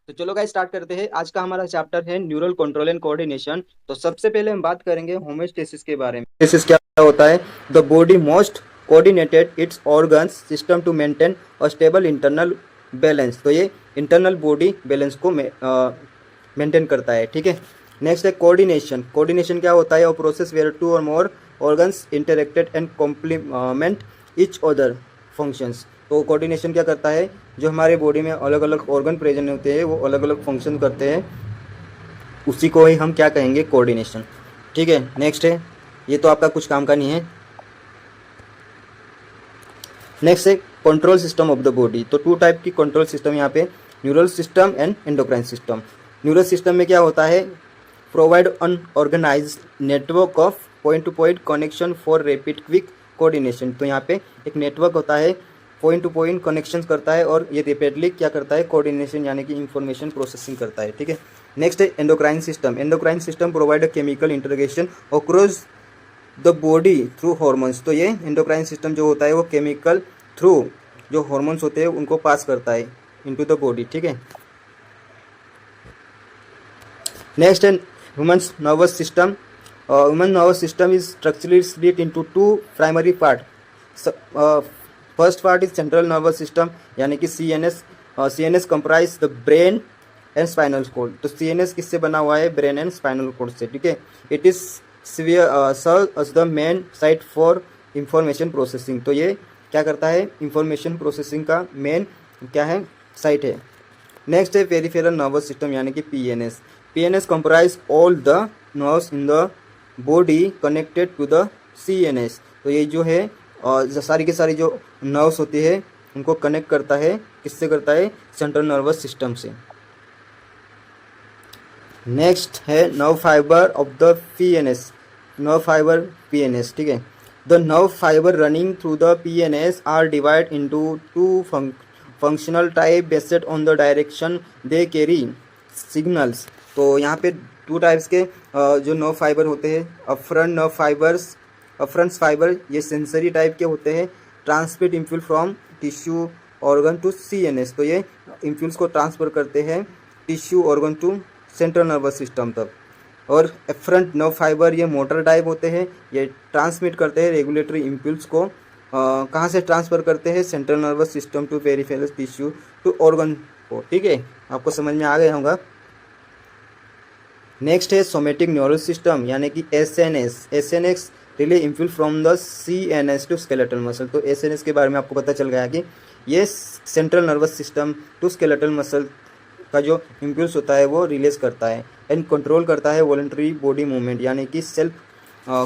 तो चलो guys start करते हैं। आज का हमारा चैप्टर है न्यूरल कंट्रोल एंड कोऑर्डिनेशन। तो सबसे पहले हम बात करेंगे होमोस्टेसिस के बारे में। होमोस्टेसिस क्या होता है? The body most coordinated its organs system to maintain a stable internal balance. तो ये इंटरनल बॉडी बैलेंस को मेंटेन करता है, ठीक है। नेक्स्ट है कोऑर्डिनेशन। कोऑर्डिनेशन क्या होता है? A process where two or more organs interacted and complement each other functions. तो कोऑर्डिनेशन क्या करता है? जो हमारे बॉडी में अलग अलग ऑर्गन प्रेजेंट होते हैं वो अलग अलग फंक्शन करते हैं, उसी को ही हम क्या कहेंगे? कोऑर्डिनेशन, ठीक है। नेक्स्ट है, ये तो आपका कुछ काम का नहीं है। नेक्स्ट है control system of the body. तो टू टाइप की कंट्रोल सिस्टम यहाँ पे, neural system and endocrine system. Neural system में क्या होता है? Provide an organize network of point to point connection for rapid quick coordination. तो यहाँ पे एक नेटवर्क होता है, पॉइंट टू पॉइंट कनेक्शन करता है और ये रैपिडली क्या करता है? कोऑर्डिनेशन यानी कि इंफॉर्मेशन प्रोसेसिंग करता है, ठीक है। नेक्स्ट है endocrine system. Endocrine system provide a chemical integration across the body through hormones. तो ये एंडोक्राइन सिस्टम जो होता है वो केमिकल थ्रू जो हॉर्मोन्स होते हैं उनको पास करता है इनटू द बॉडी, ठीक है। नेक्स्ट है human nervous system. Human nervous system is structurally split into two primary part. First part is central nervous system यानी कि CNS। CNS comprise the brain and spinal cord. तो CNS किससे बना हुआ है? ब्रेन एंड स्पाइनल कॉर्ड से, ठीक है। It is serve as the main site for information processing. तो ये क्या करता है? इंफॉर्मेशन प्रोसेसिंग का मेन क्या है? साइट है। नेक्स्ट है पेरिफेरल नर्वस सिस्टम यानी कि PNS। PNS comprise all the nerves in the body connected to the CNS। तो ये जो है सारी की सारी जो नर्व्स होती है उनको कनेक्ट करता है, किससे करता है? सेंट्रल नर्वस सिस्टम से। नेक्स्ट है nerve fibre of the PNS। Nerve fibre PNS, ठीक है। The nerve fibre running through the PNS are divide into two functional type based on the direction they carry signals. तो यहाँ पे two types के जो nerve fibre होते हैं, afferent nerve fibres. Afferent fibre ये सेंसरी टाइप के होते हैं, transmit impulse from tissue organ to CNS। तो ये इम्पल्स को ट्रांसफर करते हैं tissue organ to central nervous system तक। और एफरंट नर्व फाइबर ये मोटर टाइप होते हैं, ये ट्रांसमिट करते हैं रेगुलेटरी इम्पल्स को कहाँ से ट्रांसफ़र करते हैं? Central nervous system to peripheral tissue to organ को, ठीक है। आपको समझ में आ गया होगा। नेक्स्ट है सोमेटिक न्यूरल सिस्टम यानी कि SNS। SNS relay impulse from the CNS to skeletal muscle. तो SNS के बारे में आपको पता चल गया कि ये central nervous system to skeletal muscle का जो इम्पल्स होता है वो रिलीज करता है एंड कंट्रोल करता है वॉलंटरी बॉडी मूवमेंट यानी कि self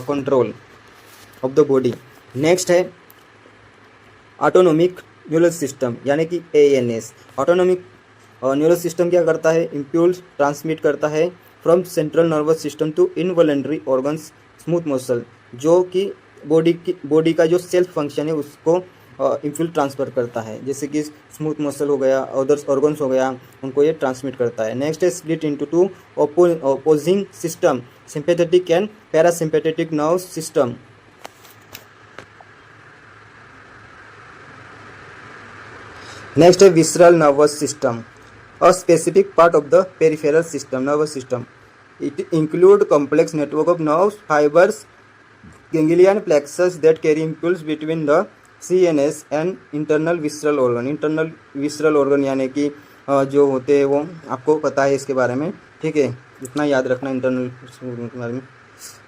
control of the body. Next है ऑटोनोमिक न्यूरल सिस्टम यानी कि ANS। ऑटोनोमिक न्यूरल सिस्टम क्या करता है? इम्पल्स ट्रांसमिट करता है from central nervous system to involuntary organs smooth muscle. जो कि बॉडी का जो सेल्फ फंक्शन है उसको इम्पल्स ट्रांसफ़र करता है, जैसे कि स्मूथ मसल हो गया, अदर्स ऑर्गन्स हो गया, उनको ये ट्रांसमिट करता है। नेक्स्ट है split into two opposing system, sympathetic and parasympathetic nerve system. Next है visceral nervous system, a specific part of the peripheral system nervous system. It include complex network of nerve fibres, ganglion plexus that carry impulse between the CNS and internal visceral organ। Internal visceral organ यानी कि जो होते हैं वो आपको पता है इसके बारे में, ठीक है। इतना याद रखना इंटरनल के बारे में।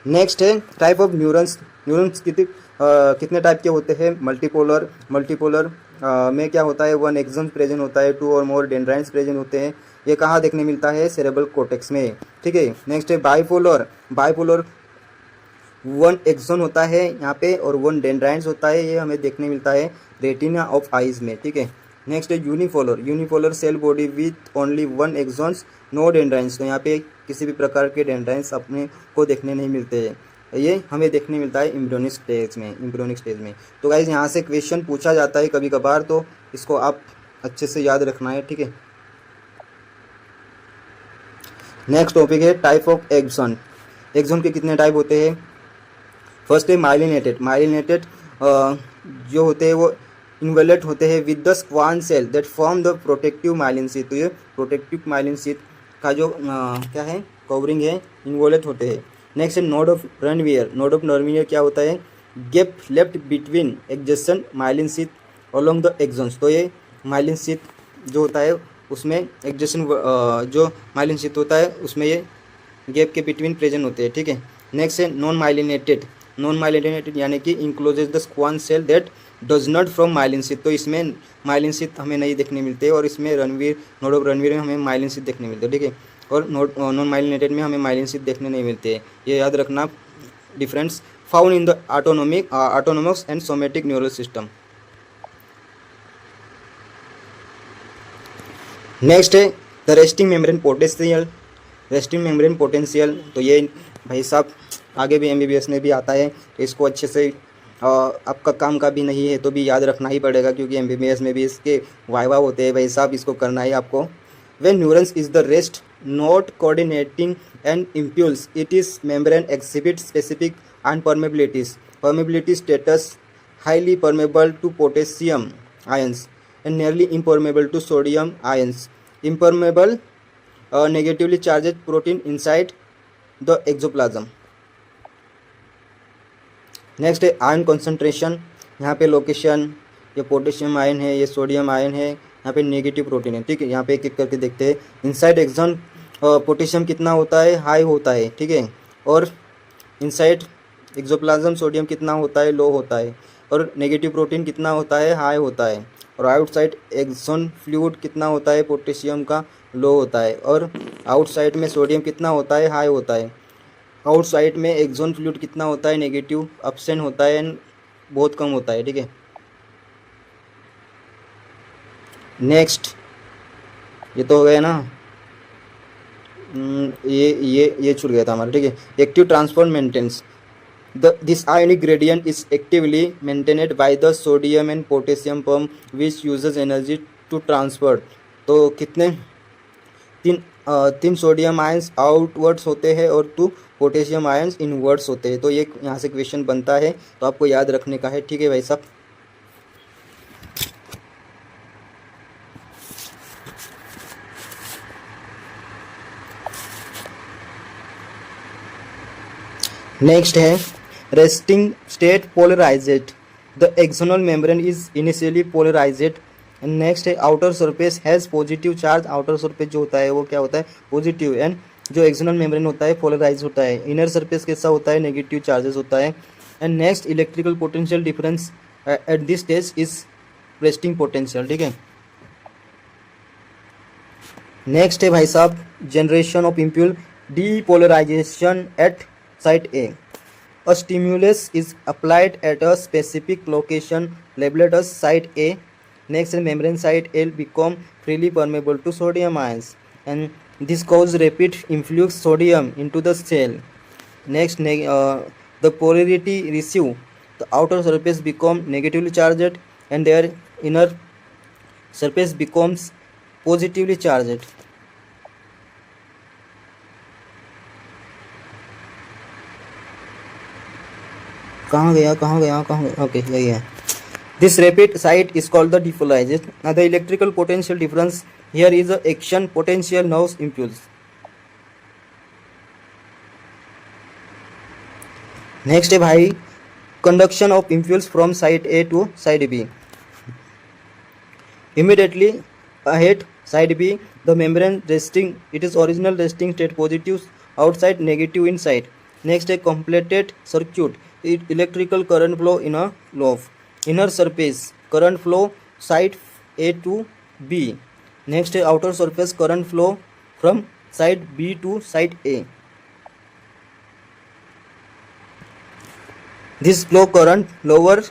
नेक्स्ट है टाइप ऑफ न्यूरॉन्स। न्यूरॉन्स कितने टाइप के होते हैं? मल्टीपोलर। मल्टीपोलर में क्या होता है? वन एक्सॉन प्रेजेंट होता है, to or more dendrites present होते हैं। ये कहाँ देखने मिलता है? सेरेब्रल कॉर्टेक्स में, ठीक है। नेक्स्ट है बाइपोलर। बाइपोलर वन एक्सोन होता है यहाँ पे और वन डेंड्राइट्स होता है, ये हमें देखने मिलता है रेटिना ऑफ आइज में, ठीक है। नेक्स्ट है unipolar. Unipolar cell body with only one axons no dendrites. तो यहाँ पे किसी भी प्रकार के डेंड्राइट्स अपने को देखने नहीं मिलते हैं, ये हमें देखने मिलता है एम्ब्रियोनिक स्टेज में। एम्ब्रियोनिक स्टेज में तो गाइज यहाँ से क्वेश्चन पूछा जाता है कभी कभार, तो इसको आप अच्छे से याद रखना है, ठीक है। नेक्स्ट टॉपिक है टाइप ऑफ एक्सॉन। एक्सॉन के कितने टाइप होते हैं? फर्स्ट है माइलिनेटेड। माइलिनेटेड जो होते हैं वो इन्वेलेट होते हैं with the Schwann cell that form the protective myelin sheath. तो ये प्रोटेक्टिव माइलिन शीथ का जो क्या है कवरिंग है, इन्वोलेट होते हैं। नेक्स्ट है node of Ranvier. Node of Ranvier क्या होता है, gap left between adjacent myelin sheath along the axons. तो ये माइलिन शीथ जो होता है उसमें एडजेसेंट जो माइलिन शीथ होता है उसमें ये गैप के बिटवीन प्रेजेंट होते हैं, ठीक है। नेक्स्ट है नॉन माइलिनेटेड। नॉन माइलिनेटेड यानी कि encloses the Schwann cell that does not from myelin sheath. तो इसमें माइलिन शीथ हमें नहीं देखने मिलते और इसमें रणवीर नोड ऑफ रणवीर में हमें माइलिन शीथ देखने मिलते हैं, ठीक है। और नॉन माइलिनेटेड में हमें माइलिन शीथ देखने नहीं मिलते हैं। ये याद रखना difference found in the autonomous and somatic neural system. Next है the resting membrane potential. Resting membrane potential, तो ये भाई साहब आगे भी एमबीबीएस में भी आता है, तो इसको अच्छे से आपका काम का भी नहीं है तो भी याद रखना ही पड़ेगा क्योंकि एमबीबीएस में भी इसके वाइवा होते हैं भाई साहब, इसको करना है आपको। When neurons is the rest not coordinating and impulse it is membrane exhibit specific impermeabilities. Permeability status highly permeable to potassium ions and nearly impermeable to sodium ions. Impermeable negatively charged protein inside the exoplasm. Next है ion concentration. यहाँ पे location, ये potassium ion है, ये sodium ion है, यहाँ पे negative protein है, ठीक है। यहाँ पे एक एक करके देखते हैं। इनसाइड एक्सॉन पोटेशियम कितना होता है, हाई होता है, ठीक है। और इनसाइड एक्सोप्लाज्म सोडियम कितना होता है, लो होता है। और नेगेटिव प्रोटीन कितना होता है, हाई होता है। और आउटसाइड एक्सोन फ्लूइड कितना होता है, पोटेशियम का, लो होता है। और आउटसाइड में सोडियम कितना होता है, हाई होता है। आउटसाइड में एक्सोन फ्लूइड कितना होता है, नेगेटिव, एब्सेंट होता है एंड बहुत कम होता है, ठीक है। नेक्स्ट ये तो हो गया ना, ये छूट गया था हमारा, ठीक है। Active transport maintenance. This ionic gradient is actively maintained by the sodium and potassium pump which uses energy to transfer। तो कितने तीन सोडियम आयंस आउटवर्ड्स होते हैं और 2 पोटेशियम आयंस इनवर्ड्स होते हैं। तो ये यहाँ से क्वेश्चन बनता है तो आपको याद रखने का है, ठीक है भाई साहब। नेक्स्ट है resting state polarized. The axonal membrane is initially polarized. And next है outer surface has positive charge। outer surface जो होता है वो क्या होता है, पॉजिटिव। एंड जो एक्सोनल मेम्ब्रेन होता है पोलराइज होता है। इनर सरफेस कैसा होता है, नेगेटिव चार्जेस होता है। And next electrical potential difference at this stage is resting potential, ठीक है। नेक्स्ट है भाई साहब generation of impulse depolarisation at site A. A stimulus is applied at a specific location labeled as site A. Next, membrane site A become freely permeable to sodium ions, and this causes rapid influx sodium into the cell. Next, the polarity receive. The outer surface become negatively charged, and their inner surface becomes positively charged. कहाँ गया okay यही है। This rapid site is called the depolarization. The electrical potential difference here is the action potential nerves impulse. Next है भाई conduction of impulse from site A to side B. Immediately ahead side B the membrane resting it is original resting state positive outside negative inside. Next है completed circuit electrical current flow in a loop. Inner surface current flow side A to B. Next outer surface current flow from side B to side A. This flow current lower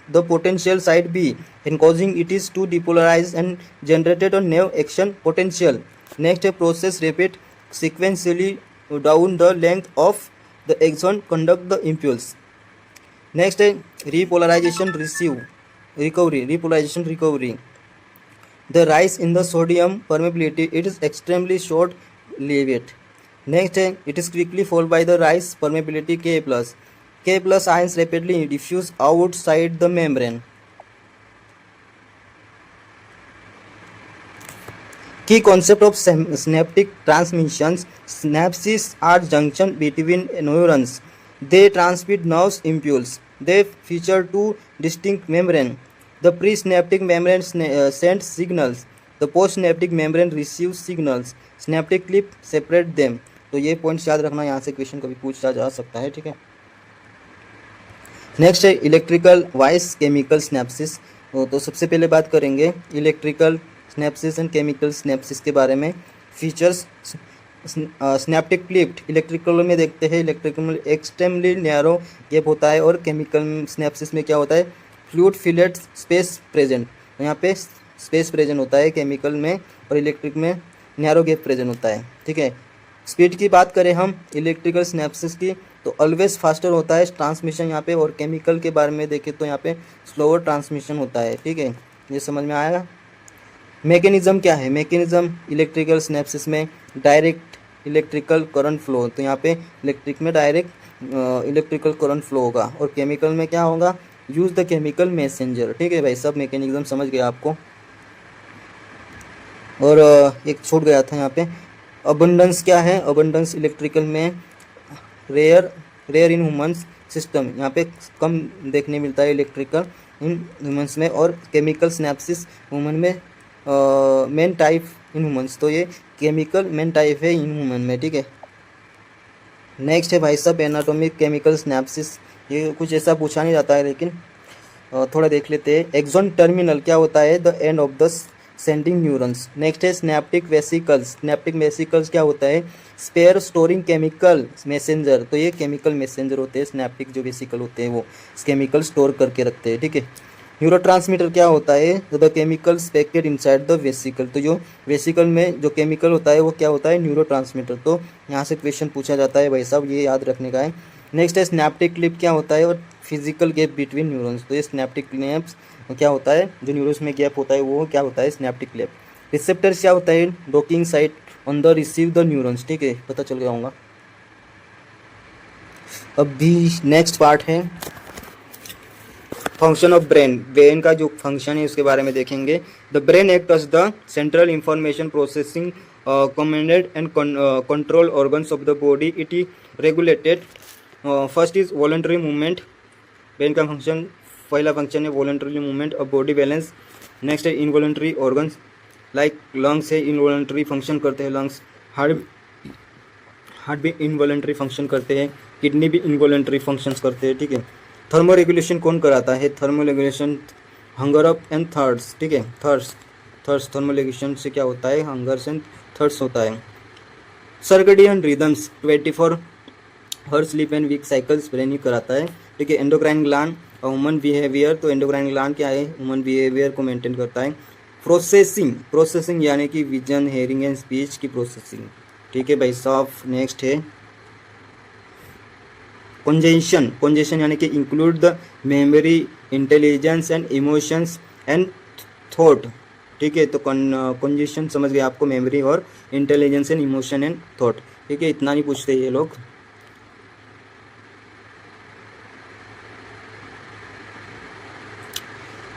the potential side B and causing it is to depolarize and generated a new action potential. Next process repeat sequentially down the length of the axon conduct the impulse. Next repolarization recovery. The rise in the sodium permeability, it is extremely short lived. Next it is quickly followed by the rise permeability K plus ions rapidly diffuse outside the membrane. Key concept of synaptic transmissions. Synapses are junction between neurons. They transmit nerves impulse. They feature two distinct membranes. The presynaptic membrane sends signals. The postsynaptic membrane receives signals. Synaptic clip separate them. तो ये points याद रखना, यहाँ से question कभी पूछा जा सकता है, ठीक है। नेक्स्ट है इलेक्ट्रिकल वाइस केमिकल स्नैप्सिस। तो सबसे पहले बात करेंगे इलेक्ट्रिकल स्नैप्सिस एंड केमिकल स्नैप्सिस के बारे में। फीचर्स, स्नैप्टिक क्लिप्ट इलेक्ट्रिकल में देखते हैं, इलेक्ट्रिकल में एक्सट्रीमली नैरो गैप होता है, और केमिकल स्नैप्सिस में क्या होता है, फ्लूइड फिलेट स्पेस प्रेजेंट। तो यहाँ पे स्पेस प्रेजेंट होता है केमिकल में, और इलेक्ट्रिक में नैरो गैप प्रेजेंट होता है, ठीक है। स्पीड की बात करें हम इलेक्ट्रिकल स्नैप्सिस की, तो ऑलवेज फास्टर होता है ट्रांसमिशन यहाँ पे, और केमिकल के बारे में देखें तो यहाँ पे स्लोअर ट्रांसमिशन होता है, ठीक है। ये समझ में आएगा। मैकेनिज्म क्या है, मैकेनिज्म इलेक्ट्रिकल स्नैप्सिस में डायरेक्ट इलेक्ट्रिकल करंट फ्लो, तो यहाँ पे इलेक्ट्रिक में डायरेक्ट इलेक्ट्रिकल करंट फ्लो होगा, और केमिकल में क्या होगा, यूज द केमिकल मैसेंजर, ठीक है भाई। सब मैकेनिज्म समझ गया आपको। और एक छूट गया था यहाँ पे, अबंडेंस क्या है, अबंडेंस इलेक्ट्रिकल में रेयर इन ह्यूमन्स सिस्टम, यहाँ पे कम देखने मिलता है इलेक्ट्रिकल इन ह्यूमन्स में, और केमिकल स्नैप्सिस ह्यूमन में मेन टाइप इन ह्यूमन्स, तो ये केमिकल मेन टाइप है इन ह्यूमन में, ठीक है। नेक्स्ट है भाई साहब एनाटॉमिक केमिकल स्नैप्सिस। ये कुछ ऐसा पूछा नहीं जाता है, लेकिन थोड़ा देख लेते हैं। एक्सॉन टर्मिनल क्या होता है, the end of the sending neurons. Next है स्नैप्टिक वेसिकल्स। स्नैप्टिक वेसिकल्स क्या होता है, स्पेयर स्टोरिंग केमिकल मैसेंजर, तो ये केमिकल मैसेंजर होते हैं। स्नैप्टिक जो वेसिकल होते हैं वो केमिकल स्टोर करके रखते हैं, ठीक है। न्यूरोट्रांसमीटर क्या होता है, the chemicals packet inside the vesicle, तो जो वेसिकल में जो केमिकल होता है वो क्या होता है, न्यूरोट्रांसमीटर। तो यहाँ से क्वेश्चन पूछा जाता है भाई साहब, ये याद रखने का है। नेक्स्ट है स्नैप्टिक क्लिप क्या होता है, और फिजिकल गैप बिटवीन न्यूरॉन्स, तो ये स्नैप्टिक क्लिप्स क्या होता है, जो न्यूरॉन्स में गैप होता है वो क्या होता है, स्नैप्टिक क्लिप। रिसेप्टर्स क्या होता है, docking site on the receive the neurons, ठीक है, पता चल गया होगा। अभी नेक्स्ट पार्ट है फंक्शन ऑफ ब्रेन। ब्रेन का जो फंक्शन है उसके बारे में देखेंगे। The brain act as the central information processing commanded and control organs of the body. It is regulated. First is voluntary movement. Brain का फंक्शन, पहला फंक्शन है वॉलंटरी मूवमेंट और बॉडी बैलेंस। नेक्स्ट है इनवॉलंटरी ऑर्गन्स, लाइक लंग्स है involuntary function करते हैं lungs. Heart भी involuntary function करते हैं, किडनी भी इनवॉलंटरी फंक्शंस करते हैं, ठीक है। थर्मो रेगुलेशन कौन कराता है, thermo regulation hunger up and thirds, ठीक है। थर्ड्स थर्मो रेगुलेशन से क्या होता है, हंगर्स एंड थर्ड्स होता है। Circadian rhythms 24 hour sleep and wake cycles brain ही कराता है, ठीक है। एंडोक्राइन ग्लैंड और ह्यूमन बिहेवियर, तो एंडोक्राइन ग्लैंड क्या है, ह्यूमन बिहेवियर को मेंटेन करता है। प्रोसेसिंग यानी कि विजन, हेयरिंग एंड स्पीच की प्रोसेसिंग, ठीक है भाई साहब। नेक्स्ट है कंजेशन यानी कि include the memory, intelligence and emotions and thought, ठीक है। तो कंजेशन समझ गए आपको, मेमोरी और intelligence and emotion and thought, ठीक है। इतना नहीं पूछते ये लोग।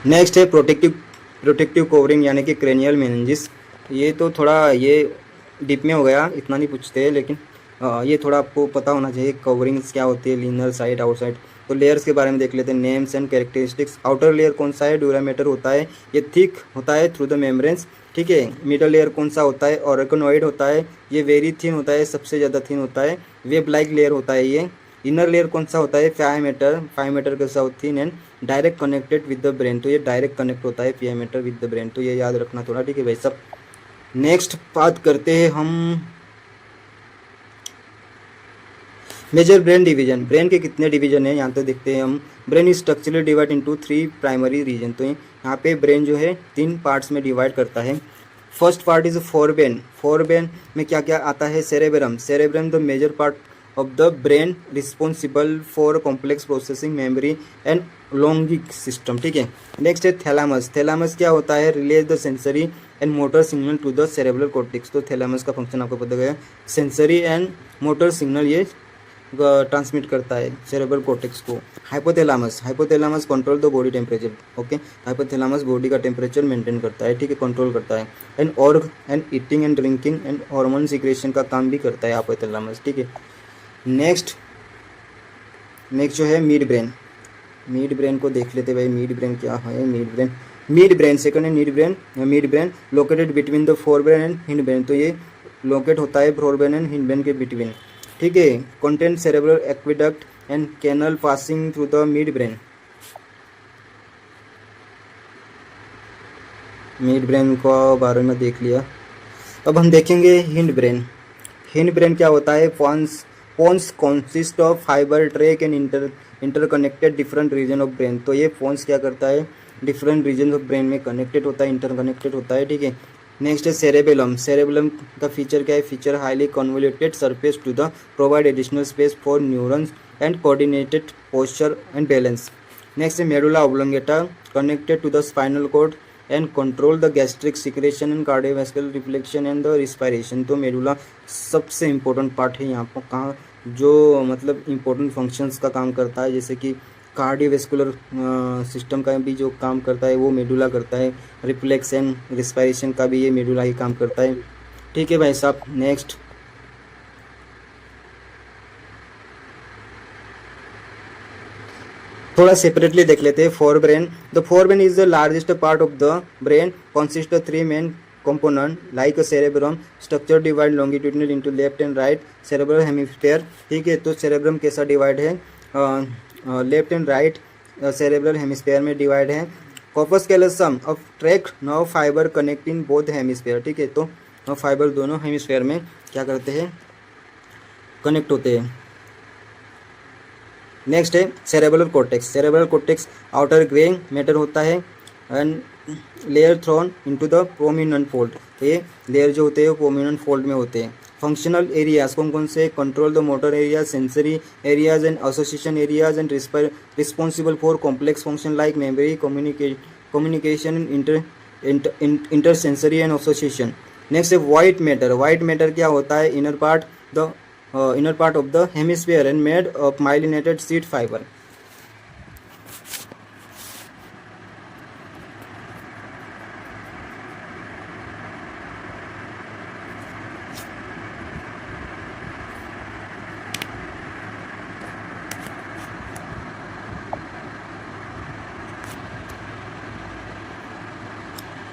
नेक्स्ट है प्रोटेक्टिव कवरिंग यानी कि क्रेनियल मेनिंजिस। ये तो थोड़ा ये डीप में हो गया, इतना नहीं पूछते हैं, लेकिन ये थोड़ा आपको पता होना चाहिए कवरिंग्स क्या होती है, इनर साइड, आउट साइड। तो लेयर्स के बारे में देख लेते हैं, names and characteristics. Outer layer कौन सा है, ड्यूरामीटर होता है, ये थिक होता है थ्रू द मेम्ब्रेन्स, ठीक है। मिडल लेयर कौन सा होता है, ऑर्गेनॉइड होता है, ये वेरी थिन होता है, सबसे ज़्यादा थिन होता है। वेब लाइक लेयर होता है ये। इनर लेयर कौन सा होता है, 5 मीटर का सा thin and direct connected with the brain, तो ये डायरेक्ट कनेक्ट होता है 5 मीटर विद द ब्रेन, तो ये याद रखना थोड़ा, ठीक है भाई सब। नेक्स्ट बात करते हैं हम मेजर ब्रेन डिवीजन। ब्रेन के कितने डिवीजन है यहाँ तो देखते हैं हम। Brain is structurally divide into 3 primary region, तो यहाँ पे ब्रेन जो है 3 पार्ट्स में डिवाइड करता है। फर्स्ट पार्ट इज फोरबेन में क्या क्या आता है, cerebrum the major part of the brain responsible for complex processing, memory and logic system, ठीक है। नेक्स्ट है थैलामस क्या होता है, relays the sensory and motor signal to the cerebral cortex, तो थैलामस का फंक्शन आपको पता गया, सेंसरी एंड मोटर सिग्नल ये ट्रांसमिट करता है सेरेब्रल कॉर्टेक्स को। Hypothalamus control the body temperature. Okay, hypothalamus body का टेम्परेचर मेंटेन करता है, ठीक है, कंट्रोल करता है। And eating and drinking and hormone secretion का काम भी करता है हाइपोथैलेमस, ठीक है। नेक्स्ट जो है मिड ब्रेन को देख लेते भाई। मिड ब्रेन क्या है? सेकंड है mid brain located between the four brain and hind brain. तो ये लोकेट होता है fore brain and hind brain के बिटवीन, ठीक है। Content cerebral aqueduct and canal passing through the mid brain को बारे में देख लिया। अब हम देखेंगे हिंड ब्रेन क्या होता है? Pons consist of fibre track and interconnected different region of brain. तो ये पोन्स क्या करता है? डिफरेंट रीजन ऑफ ब्रेन में कनेक्टेड होता है, इंटरकनेक्टेड होता है, ठीक है। नेक्स्ट है सेरेबेलम का फीचर क्या है? Feature highly convoluted surface to the provide additional space for neurons and coordinated posture and balance. Next है medulla oblongata connected to the spinal cord and control the gastric secretion and cardiovascular reflection and the respiration. तो medulla सबसे important part है यहाँ पर, कहाँ जो मतलब important functions का काम करता है, जैसे कि कार्डियोवैस्कुलर सिस्टम का भी जो काम करता है वो मेडुला करता है, रिफ्लेक्स एंड रिस्पायरेशन का भी ये मेडुला ही काम करता है, ठीक है भाई साहब। नेक्स्ट थोड़ा सेपरेटली देख लेते हैं fore brain. The fore brain is the largest part of the brain, consist of three main component like a cerebrum structure divide longitudinal into left and right cerebral hemisphere, ठीक है। तो cerebrum कैसा divide है? Left and right cerebral hemisphere में divide है। Corpus callosum of track nerve fibre connecting both hemisphere, ठीक है। तो नर्व फाइबर दोनों हेमिस्फेयर में क्या करते हैं? कनेक्ट होते हैं। नेक्स्ट है cerebral cortex outer grey matter होता है and layer throne into the prominent fold. ये लेयर जो होते हैं वो प्रोमिनेंट फोल्ड में होते हैं। फंक्शनल एरियाज कौन से? Control the motor areas, sensory areas and association areas and responsible for complex function like memory, communication, intersensory and association. Next है वाइट मैटर क्या होता है? Inner part of the hemisphere and made of myelinated seed fibre.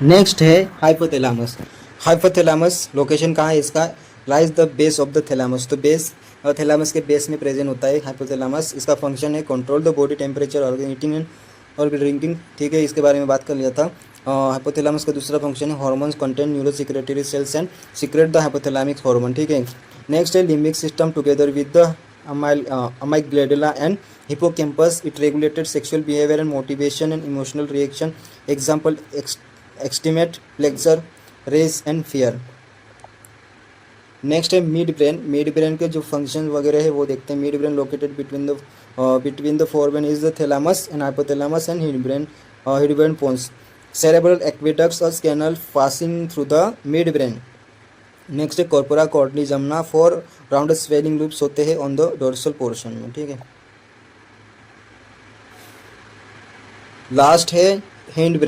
Next है hypothalamus location कहाँ है इसका? Lies the base of the thalamus. तो base thalamus के बेस में प्रेजेंट होता है हाइपोथैलेमस। इसका फंक्शन है कंट्रोल द बॉडी टेम्परेचर और ईटिंग और ड्रिंकिंग, ठीक है। इसके बारे में बात कर लिया था। हाइपोथैलेमस का दूसरा फंक्शन है hormones content neurosecretory cells and secrete the hypothalamic hormone, ठीक है। नेक्स्ट है limbic system together with the amygdala and hippocampus. It regulated sexual behavior and motivation and emotional reaction. Example excitement, pleasure, rage and fear. Next है mid brain के जो फंक्शन वगैरह है वो देखते हैं। Mid brain located between the fore brain is the thalamus and hypothalamus and hindbrain pons. Cerebral aqueducts or canal passing through the mid brain. Next है corpora quadrigemina, 4 round swelling loops होते हैं on the dorsal portion में, ठीक है। Last है hind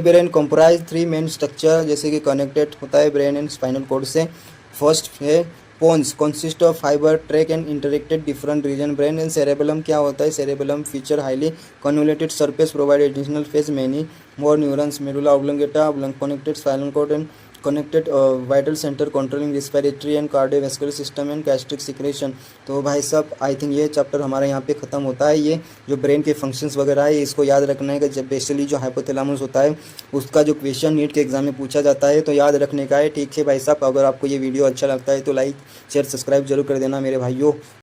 brain comprise 3 main structure, जैसे कि connected होता है ब्रेन एंड स्पाइनल कॉर्ड से। फर्स्ट है pons consist of fibre track and interacted different region brain and cerebellum क्या होता है? Cerebellum feature highly convoluted surface provide additional face many more neurons. Medulla oblongata connected spinal cord and connected vital centre controlling respiratory and cardiovascular system and gastric secretion. तो भाई साहब I think ये chapter हमारा यहाँ पे ख़त्म होता है। ये जो ब्रेन के फंक्शंस वगैरह है इसको याद रखना है कि जब बेसिकली जो हाइपोथैलेमस होता है उसका जो क्वेश्चन नीट के एग्जाम में पूछा जाता है तो याद रखने का है, ठीक है भाई साहब। अगर आपको ये वीडियो अच्छा लगता है तो लाइक शेयर सब्सक्राइब जरूर कर देना मेरे भाइयों।